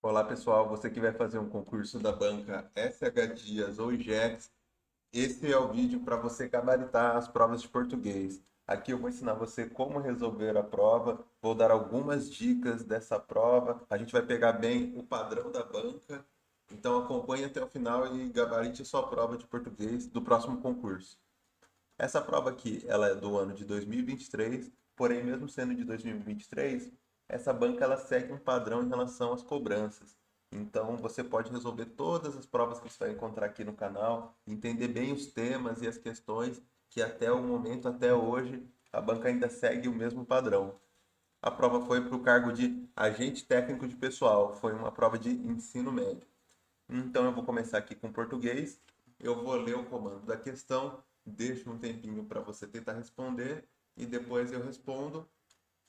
Olá pessoal, você que vai fazer um concurso da banca SH Dias ou IGEX, esse é o vídeo para você gabaritar as provas de português. Aqui eu vou ensinar você como resolver a prova, vou dar algumas dicas dessa prova. A gente vai pegar bem o padrão da banca, então acompanhe até o final e gabarite sua prova de português do próximo concurso. Essa prova aqui, ela é do ano de 2023, porém mesmo sendo de 2023, essa banca ela segue um padrão em relação às cobranças. Então você pode resolver todas as provas que você vai encontrar aqui no canal, entender bem os temas e as questões que até o momento, até hoje, a banca ainda segue o mesmo padrão. A prova foi para o cargo de agente técnico de pessoal, foi uma prova de ensino médio. Então eu vou começar aqui com português. Eu vou ler o comando da questão, deixo um tempinho para você tentar responder e depois eu respondo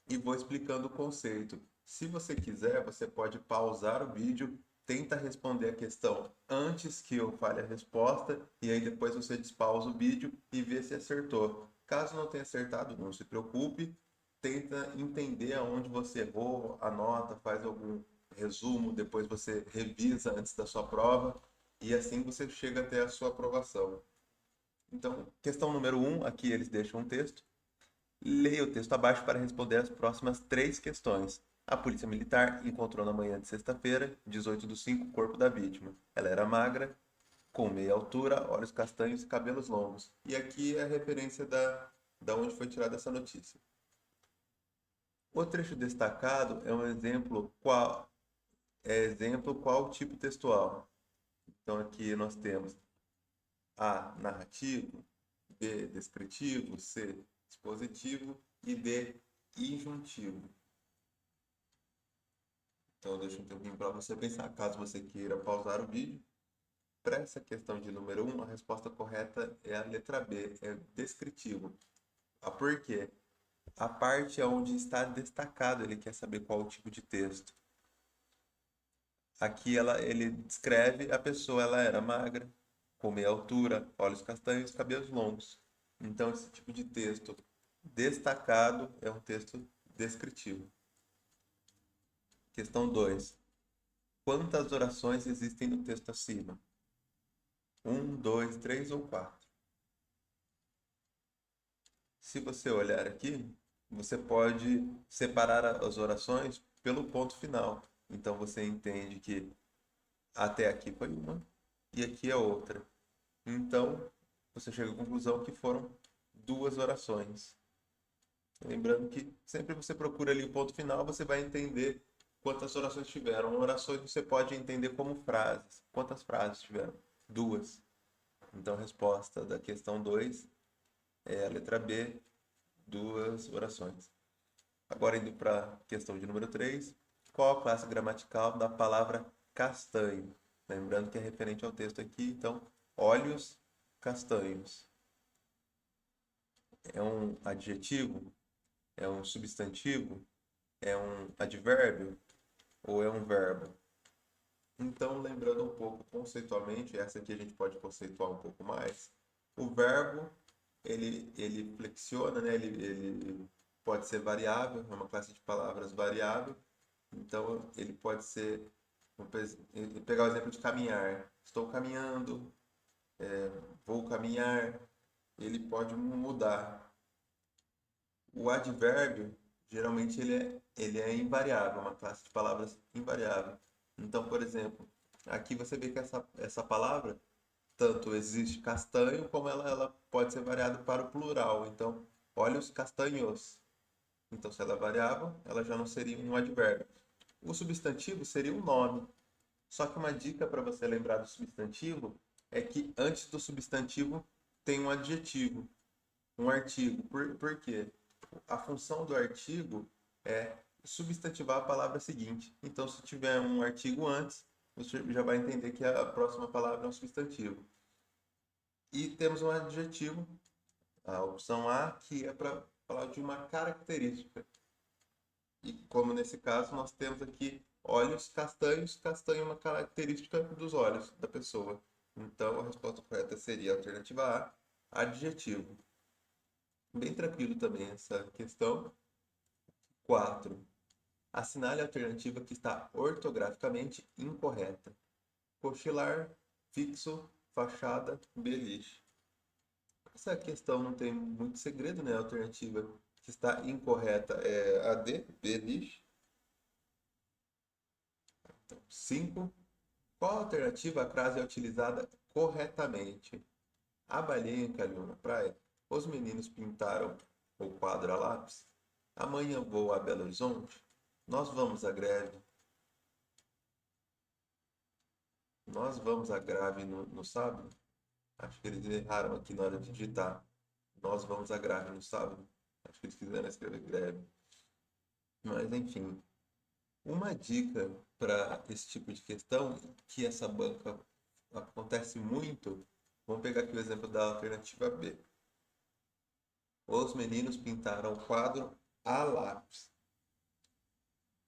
e vou explicando o conceito. Se você quiser, você pode pausar o vídeo, tenta responder a questão antes que eu fale a resposta e aí depois você despausa o vídeo e vê se acertou. Caso não tenha acertado, não se preocupe, tenta entender aonde você errou, anota, faz algum resumo, depois você revisa antes da sua prova e assim você chega até a sua aprovação. Então, questão número um, aqui eles deixam um texto. Leia o texto abaixo para responder as próximas três questões. A polícia militar encontrou na manhã de sexta-feira, 18/5, o corpo da vítima. Ela era magra, com meia altura, olhos castanhos e cabelos longos. E aqui é a referência da onde foi tirada essa notícia. O trecho destacado é um exemplo qual tipo textual. Então aqui nós temos A, narrativo, B, descritivo, C, expositivo e D, injuntivo. Então, deixa um tempinho para você pensar. Caso você queira pausar o vídeo, para essa questão de número um, a resposta correta é a letra B, é descritivo. A por quê? A parte onde está destacado, ele quer saber qual o tipo de texto. Aqui ele descreve a pessoa, ela era magra, com meia altura, olhos castanhos, cabelos longos. Então, esse tipo de texto destacado é um texto descritivo. Questão 2. Quantas orações existem no texto acima? Um, dois, três ou quatro? Se você olhar aqui, você pode separar as orações pelo ponto final. Então você entende que até aqui foi uma e aqui é outra. Então você chega à conclusão que foram duas orações. Lembrando que sempre você procura ali o ponto final, você vai entender quantas orações tiveram. Orações você pode entender como frases. Quantas frases tiveram? Duas. Então a resposta da questão 2 é a letra B, duas orações. Agora indo para a questão de número 3, qual a classe gramatical da palavra castanho? Lembrando que é referente ao texto aqui, então, olhos castanhos. É um adjetivo? É um substantivo? É um advérbio? Ou é um verbo? Então, lembrando um pouco conceitualmente, essa aqui a gente pode conceituar um pouco mais. O verbo, ele flexiona, né? Ele pode ser variável, é uma classe de palavras variável. Então, ele pode ser, pegar o exemplo de caminhar. Estou caminhando, vou caminhar. Ele pode mudar. O advérbio, geralmente, ele é invariável, uma classe de palavras invariável. Então, por exemplo, aqui você vê que essa palavra, tanto existe castanho, como ela pode ser variada para o plural. Então, olha os castanhos. Então, se ela é variável, ela já não seria um advérbio. O substantivo seria um nome. Só que uma dica para você lembrar do substantivo é que antes do substantivo tem um adjetivo, um artigo. Por quê? A função do artigo é substantivar a palavra seguinte. Então, se tiver um artigo antes, você já vai entender que a próxima palavra é um substantivo. E temos um adjetivo, a opção A, que é para falar de uma característica. E como nesse caso, nós temos aqui olhos castanhos, castanho é uma característica dos olhos da pessoa. Então, a resposta correta seria a alternativa A, adjetivo. Bem tranquilo também essa questão. 4. Assinale a alternativa que está ortograficamente incorreta. Cochilar, fixo, fachada, beliche. Essa questão não tem muito segredo, né? A alternativa que está incorreta é a D, beliche. 5. Qual alternativa a crase é utilizada corretamente? A baleia encalhou na praia. Os meninos pintaram o quadro a lápis. Amanhã vou a Belo Horizonte. Nós vamos à greve. Nós vamos à grave no sábado. Acho que eles erraram aqui na hora de digitar. Nós vamos à greve no sábado. Acho que eles quiseram escrever greve. Mas enfim, uma dica para esse tipo de questão, que essa banca acontece muito, vamos pegar aqui o exemplo da alternativa B. Os meninos pintaram o quadro a lápis.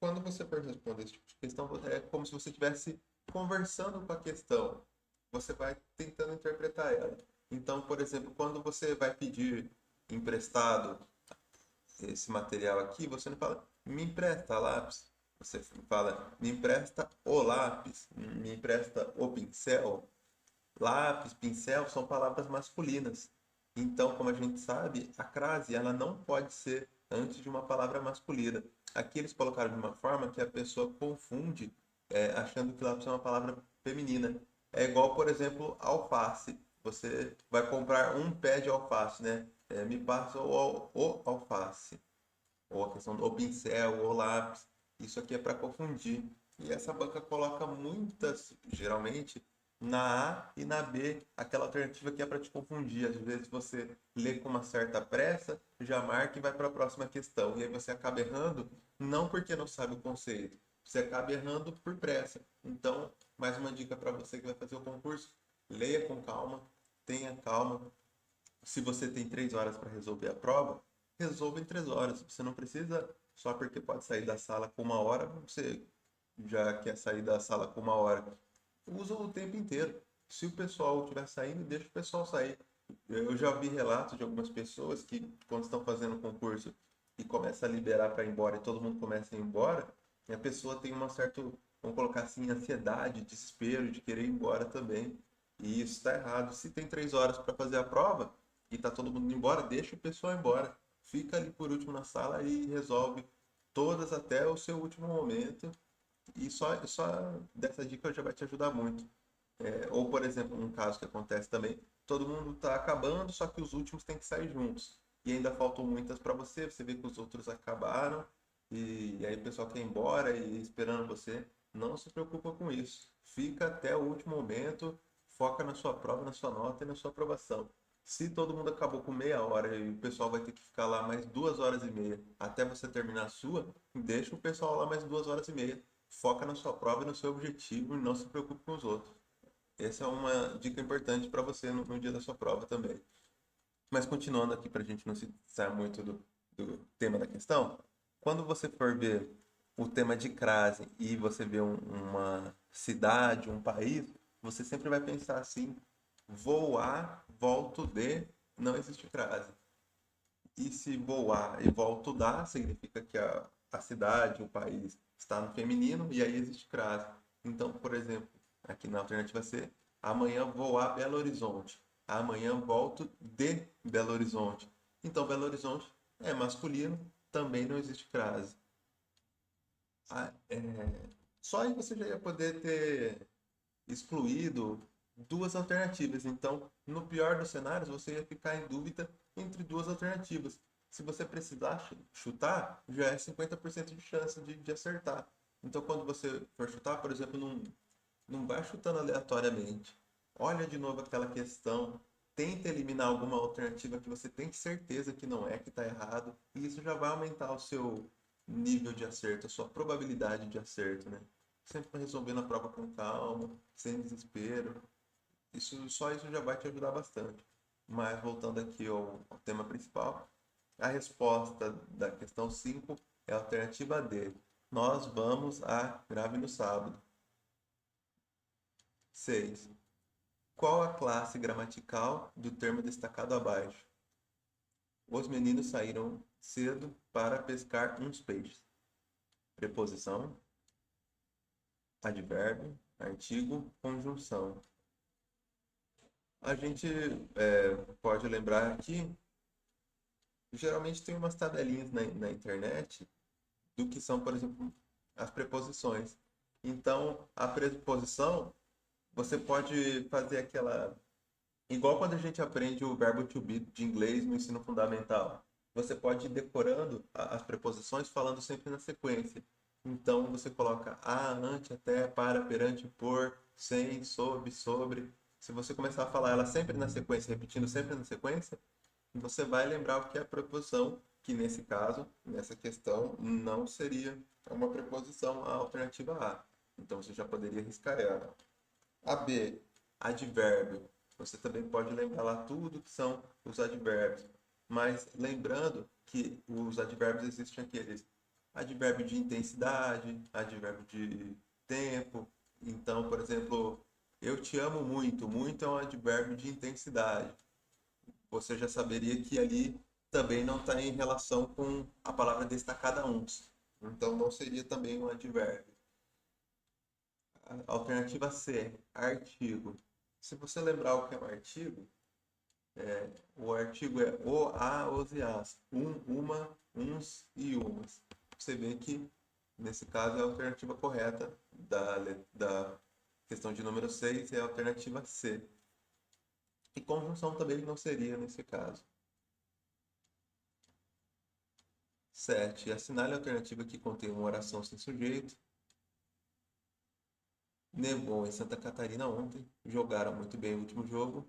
Quando você for responder esse tipo de questão, é como se você estivesse conversando com a questão. Você vai tentando interpretar ela. Então, por exemplo, quando você vai pedir emprestado esse material aqui, você não fala, me empresta lápis. Você fala, me empresta o lápis, me empresta o pincel. Lápis, pincel são palavras masculinas. Então, como a gente sabe, a crase ela não pode ser antes de uma palavra masculina. Aqui eles colocaram de uma forma que a pessoa confunde, achando que lápis é uma palavra feminina. É igual, por exemplo, alface. Você vai comprar um pé de alface, né? Me passa o alface ou a questão do pincel, ou lápis. Isso aqui é para confundir. E essa banca coloca muitas, geralmente, na A e na B, aquela alternativa que é para te confundir. Às vezes você lê com uma certa pressa, já marca e vai para a próxima questão. E aí você acaba errando, não porque não sabe o conceito, você acaba errando por pressa. Então, mais uma dica para você que vai fazer o concurso: leia com calma, tenha calma, se você tem 3 horas para resolver a prova, resolva em 3 horas. Você não precisa, só porque pode sair da sala com 1 hora, você já quer sair da sala com 1 hora. Usa o tempo inteiro. Se o pessoal estiver saindo, deixa o pessoal sair. Eu já vi relatos de algumas pessoas que, quando estão fazendo o concurso e começa a liberar para ir embora e todo mundo começa a ir embora, a pessoa tem uma certa, vamos colocar assim, ansiedade, desespero de querer ir embora também. E isso está errado. Se tem 3 horas para fazer a prova, e tá todo mundo indo embora, deixa o pessoal embora. Fica ali por último na sala e resolve todas até o seu último momento. E só dessa dica já vai te ajudar muito. Ou, por exemplo, um caso que acontece também, todo mundo está acabando, só que os últimos têm que sair juntos. E ainda faltam muitas para você, você vê que os outros acabaram, e aí o pessoal quer ir embora e esperando você. Não se preocupa com isso. Fica até o último momento, foca na sua prova, na sua nota e na sua aprovação. Se todo mundo acabou com meia hora e o pessoal vai ter que ficar lá mais 2 horas e meia até você terminar a sua, deixa o pessoal lá mais 2 horas e meia. Foca na sua prova e no seu objetivo e não se preocupe com os outros. Essa é uma dica importante para você no dia da sua prova também. Mas continuando aqui para a gente não se sair muito do tema da questão, quando você for ver o tema de crase e você vê uma cidade, um país, você sempre vai pensar assim: vou a, volto de, não existe crase. E se vou a e volto da, significa que a cidade, o país está no feminino e aí existe crase. Então, por exemplo, aqui na alternativa C, amanhã vou a Belo Horizonte. Amanhã volto de Belo Horizonte. Então, Belo Horizonte é masculino, também não existe crase. Ah, só aí você já ia poder ter excluído duas alternativas. Então, no pior dos cenários, você ia ficar em dúvida entre duas alternativas. Se você precisar chutar, já é 50% de chance de acertar. Então, quando você for chutar, por exemplo, não vai chutando aleatoriamente. Olha de novo aquela questão, tenta eliminar alguma alternativa que você tem certeza que não é, que está errado, e isso já vai aumentar o seu nível de acerto, a sua probabilidade de acerto, né? Sempre resolvendo a prova com calma, sem desespero. Só isso já vai te ajudar bastante. Mas voltando aqui ao tema principal, a resposta da questão 5 é a alternativa D. Nós vamos à grave no sábado. 6. Qual a classe gramatical do termo destacado abaixo? Os meninos saíram cedo para pescar uns peixes. preposição, advérbio, artigo, conjunção. A gente pode lembrar que geralmente tem umas tabelinhas na internet do que são, por exemplo, as preposições. Então, a preposição, você pode fazer aquela. Igual quando a gente aprende o verbo to be de inglês no ensino fundamental. Você pode ir decorando as preposições falando sempre na sequência. Então, você coloca a, ante, até, para, perante, por, sem, sob, sobre. Se você começar a falar ela sempre na sequência, repetindo sempre na sequência, você vai lembrar o que é a preposição, que nesse caso, nessa questão, não seria uma preposição a alternativa A. Então você já poderia riscar ela. A B, advérbio. Você também pode lembrar lá tudo que são os advérbios. Mas lembrando que os advérbios existem aqueles advérbio de intensidade, advérbio de tempo. Então, por exemplo, eu te amo muito. Muito é um advérbio de intensidade. Você já saberia que ali também não está em relação com a palavra destacada uns. Então não seria também um advérbio. A alternativa C, artigo. Se você lembrar o que é um artigo, o artigo é o, a, os e as. Um, uma, uns e umas. Você vê que, nesse caso, é a alternativa correta da questão de número 6 é a alternativa C. E conjunção também não seria nesse caso. 7. Assinale a alternativa que contém uma oração sem sujeito. Nevou em Santa Catarina ontem. Jogaram muito bem o último jogo.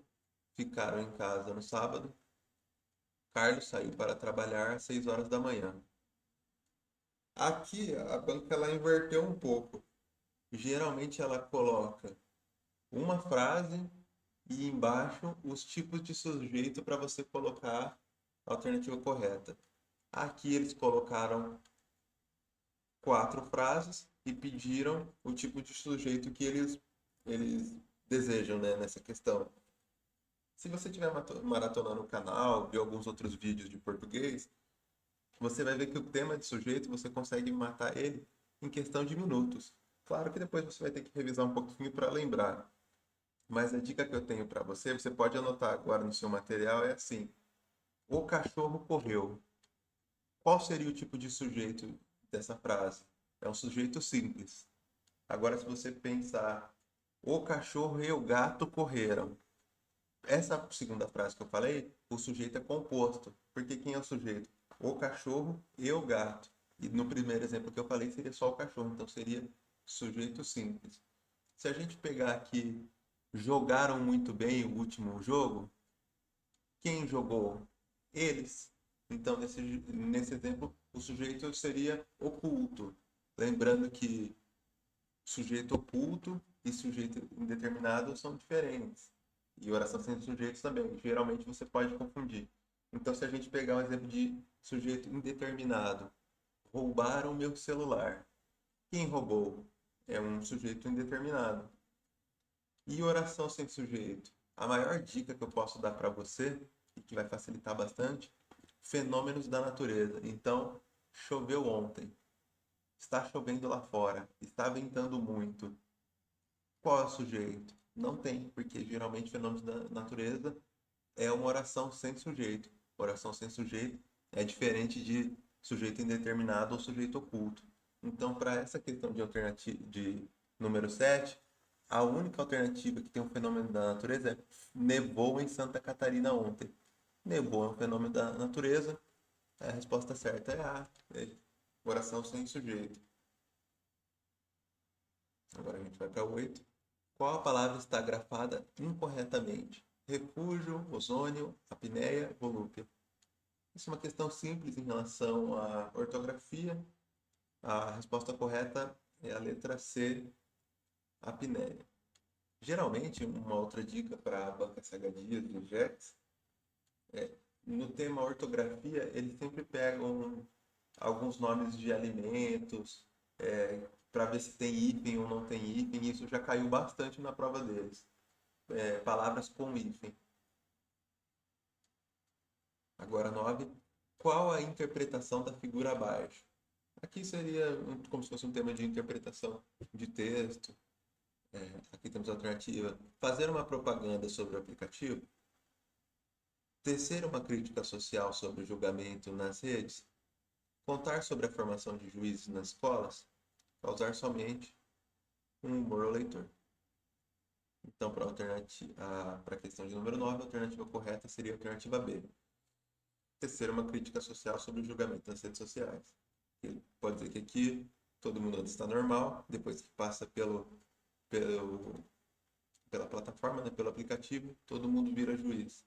Ficaram em casa no sábado. Carlos saiu para trabalhar às 6 horas da manhã. Aqui a banca ela inverteu um pouco. Geralmente ela coloca uma frase e embaixo os tipos de sujeito para você colocar a alternativa correta. Aqui eles colocaram 4 frases e pediram o tipo de sujeito que eles desejam, né, nessa questão. Se você estiver maratonando o canal, ver alguns outros vídeos de português, você vai ver que o tema de sujeito você consegue matar ele em questão de minutos. Claro que depois você vai ter que revisar um pouquinho para lembrar. Mas a dica que eu tenho para você, você pode anotar agora no seu material, é assim: o cachorro correu. Qual seria o tipo de sujeito dessa frase? É um sujeito simples. Agora, se você pensar, o cachorro e o gato correram. Essa segunda frase que eu falei, o sujeito é composto. Porque quem é o sujeito? O cachorro e o gato. E no primeiro exemplo que eu falei, seria só o cachorro. Então, seria sujeito simples. Se a gente pegar aqui, jogaram muito bem o último jogo, quem jogou? Eles. Então, nesse exemplo, o sujeito seria oculto. Lembrando que sujeito oculto e sujeito indeterminado são diferentes. E oração sem sujeitos também. Geralmente você pode confundir. Então, se a gente pegar um exemplo de sujeito indeterminado, roubaram meu celular. Quem roubou? É um sujeito indeterminado. E oração sem sujeito? A maior dica que eu posso dar para você, e que vai facilitar bastante, fenômenos da natureza. Então, choveu ontem. Está chovendo lá fora. Está ventando muito. Qual é o sujeito? Não tem, porque geralmente fenômenos da natureza é uma oração sem sujeito. Oração sem sujeito é diferente de sujeito indeterminado ou sujeito oculto. Então, para essa questão de alternativa de número 7, a única alternativa que tem um fenômeno da natureza é nevou em Santa Catarina ontem. Nevou é um fenômeno da natureza. A resposta certa é A, é oração sem sujeito. Agora a gente vai para 8. Qual a palavra está grafada incorretamente? Refúgio, ozônio, apneia, volúpia. Isso é uma questão simples em relação à ortografia. A resposta correta é a letra C, apneia. Geralmente, uma outra dica para a banca Sagadias e Jex é no tema ortografia, eles sempre pegam alguns nomes de alimentos para ver se tem hífen ou não tem hífen. Isso já caiu bastante na prova deles. Palavras com hífen. Agora 9. Qual a interpretação da figura abaixo? Aqui seria como se fosse um tema de interpretação de texto. Aqui temos a alternativa: fazer uma propaganda sobre o aplicativo, tecer uma crítica social sobre o julgamento nas redes, contar sobre a formação de juízes nas escolas, causar somente um humor ao leitor. Então, para a questão de número 9, a alternativa correta seria a alternativa B. Tecer uma crítica social sobre o julgamento nas redes sociais. Ele pode dizer que aqui todo mundo está normal, depois que passa pelo, pela plataforma, né, pelo aplicativo, todo mundo vira juiz.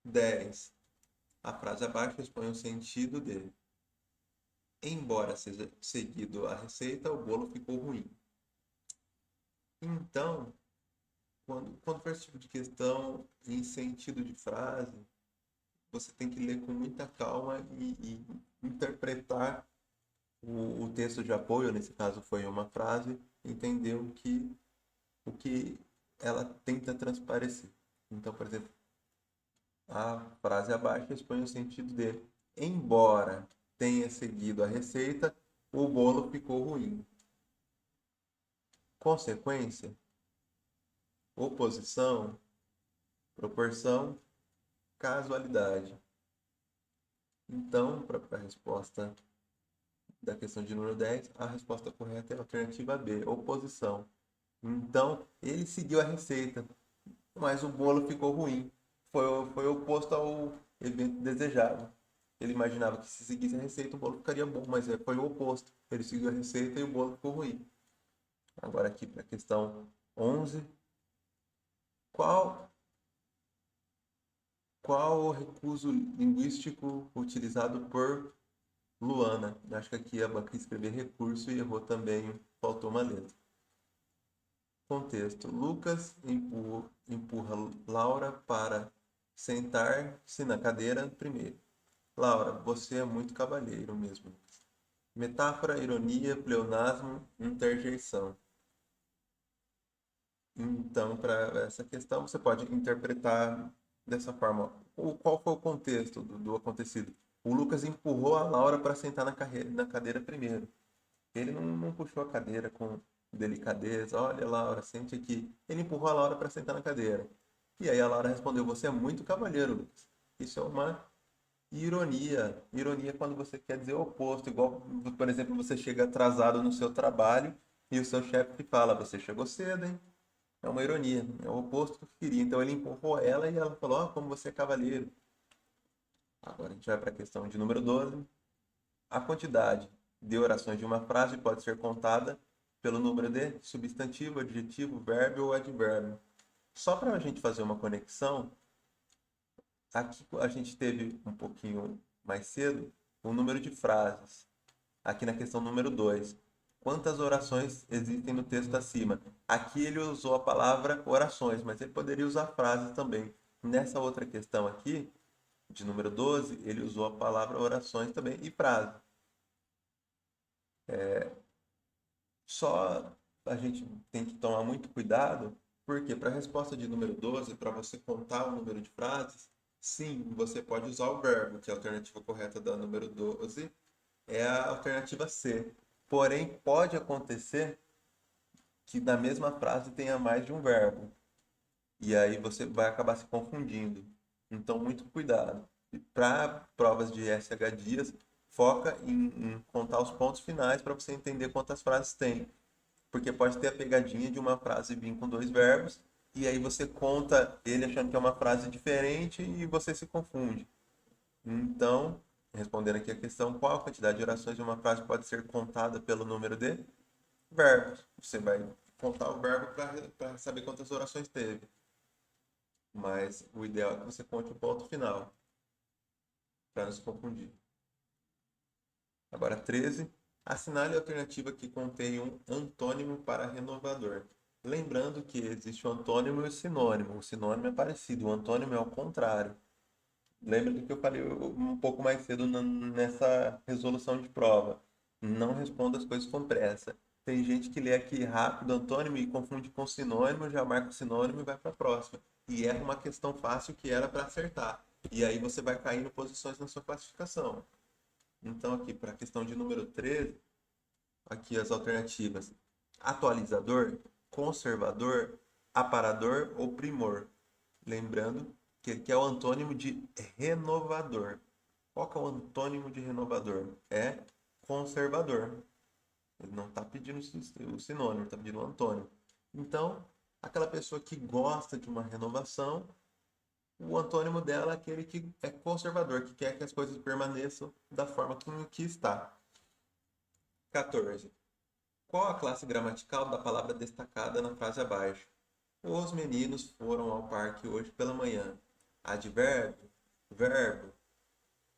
10. A frase abaixo expõe o sentido de: embora seja seguido a receita, o bolo ficou ruim. Então, quando for esse tipo de questão em sentido de frase, você tem que ler com muita calma e interpretar o texto de apoio, nesse caso foi uma frase, entender o que ela tenta transparecer. Então, por exemplo, a frase abaixo expõe o sentido dele. Embora tenha seguido a receita, o bolo ficou ruim. Consequência, oposição, proporção, casualidade. Então, para a resposta da questão de número 10, a resposta correta é a alternativa B, oposição. Então, ele seguiu a receita, mas o bolo ficou ruim. Foi oposto ao evento desejado. Ele imaginava que se seguisse a receita o bolo ficaria bom, mas foi o oposto. Ele seguiu a receita e o bolo ficou ruim. Agora aqui para a questão 11. Qual, qual o recurso linguístico utilizado por Luana? Acho que aqui a banca escreveu recurso e errou também, faltou uma letra. Contexto: Lucas empurra Laura para sentar-se na cadeira primeiro. Laura, você é muito cavalheiro mesmo. Metáfora, ironia, pleonasmo, interjeição. Então, para essa questão, você pode interpretar dessa forma. Qual foi o contexto do acontecido? O Lucas empurrou a Laura para sentar na cadeira primeiro. Ele não puxou a cadeira com delicadeza. Olha, Laura, sente aqui. Ele empurrou a Laura para sentar na cadeira. E aí a Laura respondeu: você é muito cavalheiro, Lucas. Isso é uma ironia. Ironia é quando você quer dizer o oposto. Igual, por exemplo, você chega atrasado no seu trabalho e o seu chefe te fala: você chegou cedo, hein? É uma ironia. É o oposto do que queria. Então ele empurrou ela e ela falou: ó, como você é cavalheiro. Agora a gente vai para a questão de número 12. A quantidade de orações de uma frase pode ser contada pelo número de substantivo, adjetivo, verbo ou advérbio. Só para a gente fazer uma conexão, aqui a gente teve um pouquinho mais cedo o número de frases. Aqui na questão número 2. Quantas orações existem no texto acima? Aqui ele usou a palavra orações, mas ele poderia usar frases também. Nessa outra questão aqui, de número 12, ele usou a palavra orações também e frase. Só a gente tem que tomar muito cuidado, porque para a resposta de número 12, para você contar o número de frases, sim, você pode usar o verbo, que é a alternativa correta da número 12 é a alternativa C. Porém, pode acontecer que na mesma frase tenha mais de um verbo. E aí você vai acabar se confundindo. Então, muito cuidado. Para provas de SH Dias, foca em contar os pontos finais para você entender quantas frases tem. Porque pode ter a pegadinha de uma frase vir com dois verbos, e aí você conta ele achando que é uma frase diferente e você se confunde. Então, respondendo aqui a questão, qual a quantidade de orações de uma frase pode ser contada pelo número de verbos? Você vai contar o verbo para saber quantas orações teve. Mas o ideal é que você conte o ponto final, para não se confundir. Agora, 13. Assinale a alternativa que contém um antônimo para renovador. Lembrando que existe o antônimo e o sinônimo. O sinônimo é parecido, o antônimo é o contrário. Lembra do que eu falei um pouco mais cedo nessa resolução de prova. Não responda as coisas com pressa. Tem gente que lê aqui rápido antônimo e confunde com sinônimo, já marca o sinônimo e vai para a próxima. E erra uma questão fácil que era para acertar. E aí você vai caindo posições na sua classificação. Então, aqui para a questão de número 13, aqui as alternativas: atualizador, conservador, aparador ou primor. Lembrando que aqui é o antônimo de renovador. Qual que é o antônimo de renovador? É conservador. Ele não está pedindo o sinônimo, está pedindo o antônimo. Então, aquela pessoa que gosta de uma renovação, o antônimo dela é aquele que é conservador, que quer que as coisas permaneçam da forma que está. 14. Qual a classe gramatical da palavra destacada na frase abaixo? Os meninos foram ao parque hoje pela manhã. Advérbio, verbo,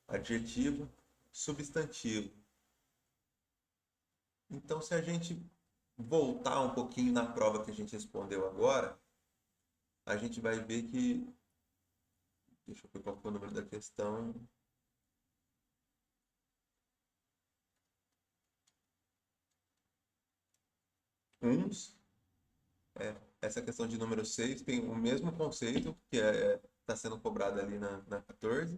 adjetivo, substantivo. Então, se a gente voltar um pouquinho na prova que a gente respondeu agora, a gente vai ver que. Deixa eu ver qual foi o número da questão. Uns. Essa questão de número 6 tem o mesmo conceito que está sendo cobrado ali na 14.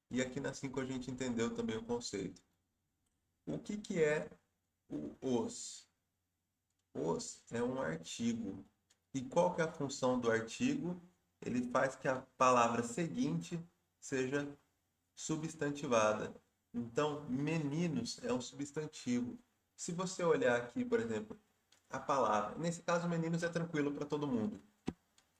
E aqui na 5 a gente entendeu também o conceito. O que é o os? Os é um artigo. E qual que é a função do artigo? Ele faz que a palavra seguinte seja substantivada. Então, meninos é um substantivo. Se você olhar aqui, por exemplo, a palavra, nesse caso, meninos é tranquilo para todo mundo,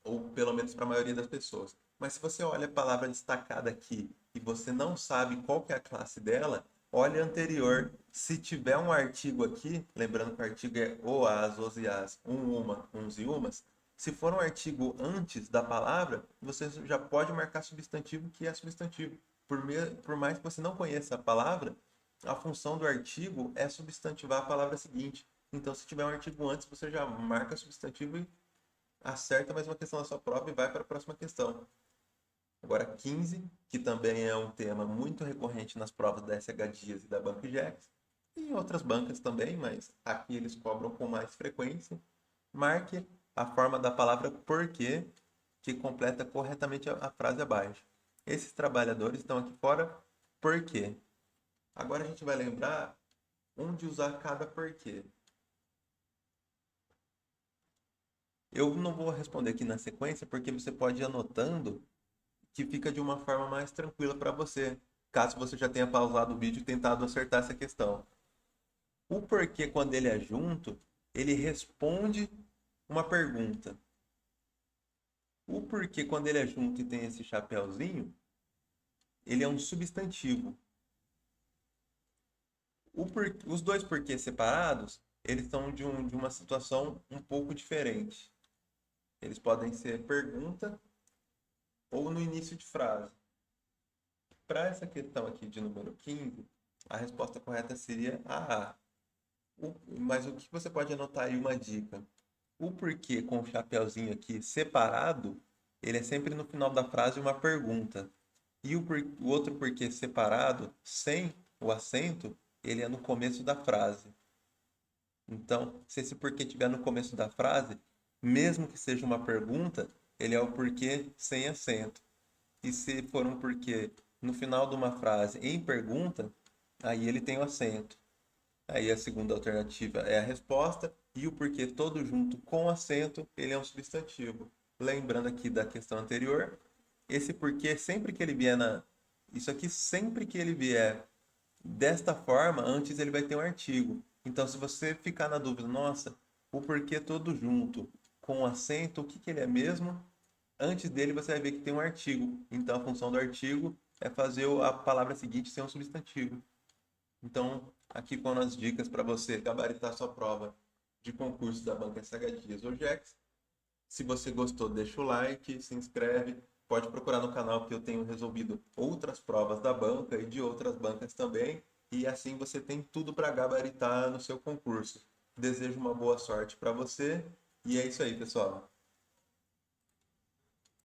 ou pelo menos para a maioria das pessoas. Mas se você olha a palavra destacada aqui e você não sabe qual que é a classe dela, olha a anterior. Se tiver um artigo aqui, lembrando que o artigo é o, as, os e as, uma, uns e umas, se for um artigo antes da palavra, você já pode marcar substantivo que é substantivo. Por mais que você não conheça a palavra, a função do artigo é substantivar a palavra seguinte. Então, se tiver um artigo antes, você já marca substantivo e acerta mais uma questão da sua prova e vai para a próxima questão. Agora, 15, que também é um tema muito recorrente nas provas da SH Dias e da Banco Jax, e em outras bancas também, mas aqui eles cobram com mais frequência. Marque a forma da palavra porquê, que completa corretamente a frase abaixo. Esses trabalhadores estão aqui fora por quê? Agora a gente vai lembrar onde usar cada porquê. Eu não vou responder aqui na sequência, porque você pode ir anotando que fica de uma forma mais tranquila para você, caso você já tenha pausado o vídeo e tentado acertar essa questão. O porquê, quando ele é junto, ele responde uma pergunta. O porquê, quando ele é junto e tem esse chapéuzinho, ele é um substantivo. Os dois porquês separados, eles são de uma situação um pouco diferente. Eles podem ser pergunta ou no início de frase. Para essa questão aqui de número 15, a resposta correta seria a A. Mas o que você pode anotar aí uma dica? O porquê com o chapeuzinho aqui separado, ele é sempre no final da frase uma pergunta. E o outro porquê separado, sem o acento, ele é no começo da frase. Então, se esse porquê estiver no começo da frase, mesmo que seja uma pergunta, ele é o porquê sem acento. E se for um porquê no final de uma frase em pergunta, aí ele tem o acento. Aí a segunda alternativa é a resposta e o porquê todo junto com acento, ele é um substantivo. Lembrando aqui da questão anterior, esse porquê sempre que ele vier isso aqui sempre que ele vier desta forma, antes ele vai ter um artigo. Então se você ficar na dúvida, nossa, o porquê todo junto com acento, o que que ele é mesmo? Antes dele você vai ver que tem um artigo. Então a função do artigo é fazer a palavra seguinte ser um substantivo. Então, aqui foram as dicas para você gabaritar sua prova de concurso da Banca SH Dias ou Jex. Se você gostou, deixa o like, se inscreve. Pode procurar no canal que eu tenho resolvido outras provas da banca e de outras bancas também. E assim você tem tudo para gabaritar no seu concurso. Desejo uma boa sorte para você. E é isso aí, pessoal.